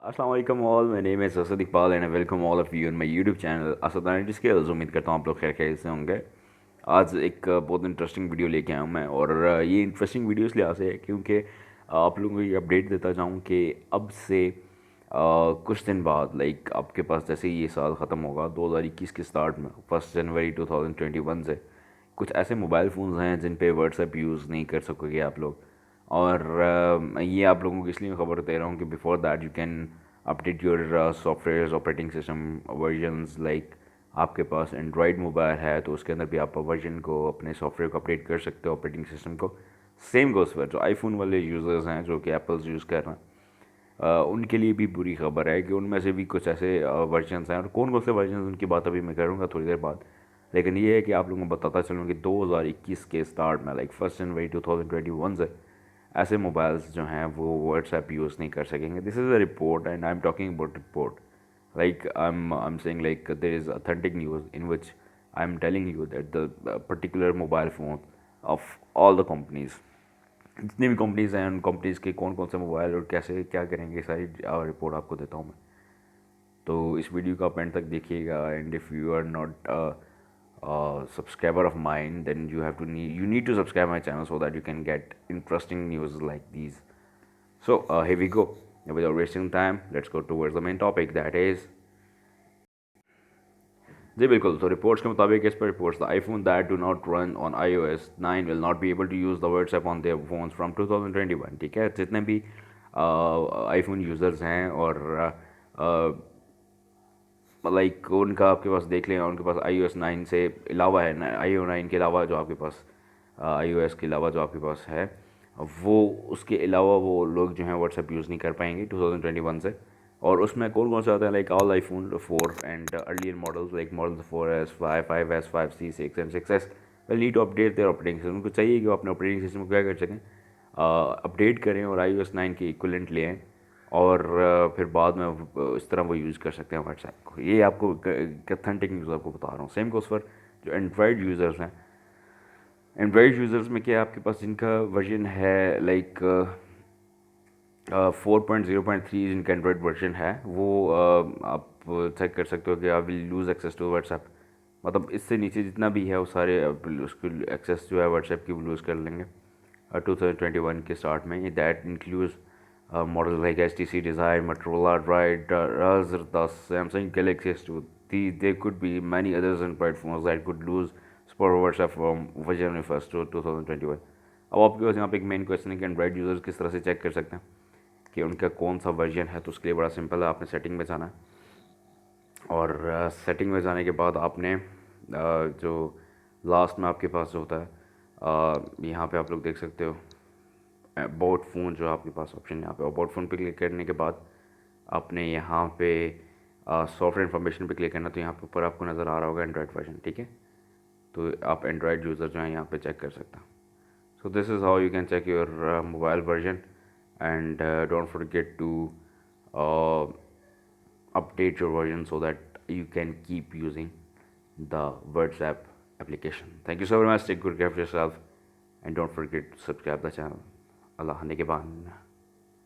Assalamualaikum all, my name is Asad Iqbal and I welcome all of you on my YouTube channel Asad Analytics Skills। उम्मीद करता हूँ आप लोग खैर खैरियत से होंगे। आज एक बहुत इंटरेस्टिंग वीडियो लेके आया हूँ मैं, और ये इंटरेस्टिंग वीडियो इसलिए से है क्योंकि आप लोगों को ये अपडेट देता जाऊँ कि अब से कुछ दिन बाद आपके पास जैसे ही ये साल ख़त्म होगा 2021 के स्टार्ट में 1 जनवरी 2021 से कुछ ऐसे मोबाइल फ़ोन्स हैं जिन पे व्हाट्सएप यूज़ नहीं कर सकोगे आप लोग। और ये आप लोगों को इसलिए खबर दे रहा हूँ कि before that you can update your software operating system versions. आपके पास एंड्रॉयड मोबाइल है तो उसके अंदर भी आप वर्जन को, अपने सॉफ्टवेयर को अपडेट कर सकते हो, ऑपरेटिंग सिस्टम को। सेम गोस फॉर जो आईफोन वाले यूज़र्स हैं जो कि एप्पल्स यूज़ कर रहे हैं, उनके लिए भी बुरी खबर है कि उनमें से भी कुछ ऐसे वर्जन्स हैं, और कौन कौन से वर्जन उनकी बात अभी मैं करूँगा थोड़ी देर बाद। लेकिन ये है कि आप लोगों को बताता चलूँ कि 2021 के स्टार्ट में 1 जनवरी 2021 से ऐसे मोबाइल्स जो हैं वो व्हाट्सएप यूज़ नहीं कर सकेंगे। This is a report and I am talking about report. I'm saying there is authentic news in which I'm telling you that the particular mobile phone of all the companies, जितनी भी companies हैं उन companies के कौन कौन से mobile और कैसे क्या करेंगे, सारी रिपोर्ट आपको देता हूँ मैं। तो इस वीडियो को आप एंड तक देखिएगा। And if you are not subscriber of mine, then you need to subscribe my channel so that you can get interesting news like these. So here we go. Without wasting time, let's go towards the main topic, that is, जी बिल्कुल। तो reports के मुताबिक इस पर reports, the iPhone that do not run on iOS 9 will not be able to use the WhatsApp on their phones from 2021। ठीक है, जितने भी आईफोन यूज़र्स हैं और उनका आपके पास देख लें, उनके पास iOS 9 से अलावा है, iOS 9 के अलावा जो आपके पास iOS के अलावा जो आपके पास है, वो उसके अलावा वो लोग जो हैं व्हाट्सएप यूज़ नहीं कर पाएंगे 2021 से। और उसमें कौन कौन से आते हैं, all iPhone 4 and earlier models, model 4S 5S 5C 6 and 6S will need to update their operating system. उनको चाहिए कि वो अपने ऑपरेटिंग सिस्टम को क्या कर सकें, अपडेट करें और iOS 9 के इक्विवेलेंट ले आएँ, और फिर बाद में इस तरह वो यूज़ कर सकते हैं व्हाट्सएप को। ये आपको ऑथेंटिक न्यूज़ आपको बता रहा हूँ। सेम गोस फॉर जो एंड्रॉयड यूज़र्स हैं। एंड्रॉयड यूज़र्स में क्या आपके पास जिनका वर्जन है 4.0.3 जिनका एंड्रॉयड वर्जन है, वो आप चेक कर सकते हो कि आप will lose access to WhatsApp. मतलब इससे नीचे जितना भी है वो सारे उसको एक्सेस जो है व्हाट्सएप की वो लूज़ कर लेंगे 2021 के स्टार्ट में। That includes models like HTC Desire, Motorola Droid, Razer, the Samsung Galaxy S2. There could be many others Android phones that could lose support for WhatsApp from January 1st to 2021. अब आपके पास यहाँ पे एक main question है कि Android users किस तरह से चेक कर सकते हैं कि उनका कौन सा वर्जन है। तो उसके लिए बड़ा सिंपल है, आपने सेटिंग में जाना है, और सेटिंग में जाने के बाद आपने जो लास्ट में आपके पास जो होता है, यहाँ पे आप लोग देख सकते हो अबाउट फ़ोन, जो आपके पास ऑप्शन है यहाँ पे अबाउट फ़ोन पे क्लिक करने के बाद आपने यहाँ पे सॉफ्टवेयर इन्फॉर्मेशन पे क्लिक करना। तो यहाँ पे ऊपर आपको नज़र आ रहा होगा एंड्रॉयड वर्जन। ठीक है, तो आप एंड्रॉयड यूज़र जो हैं यहाँ पे चेक कर सकते हैं। So this is how you can check your mobile version, and don't forget to update your version so that you can keep using the WhatsApp application. Thank you so very much. Take good care of yourself and don't forget to subscribe the channel. Allah Nigeban.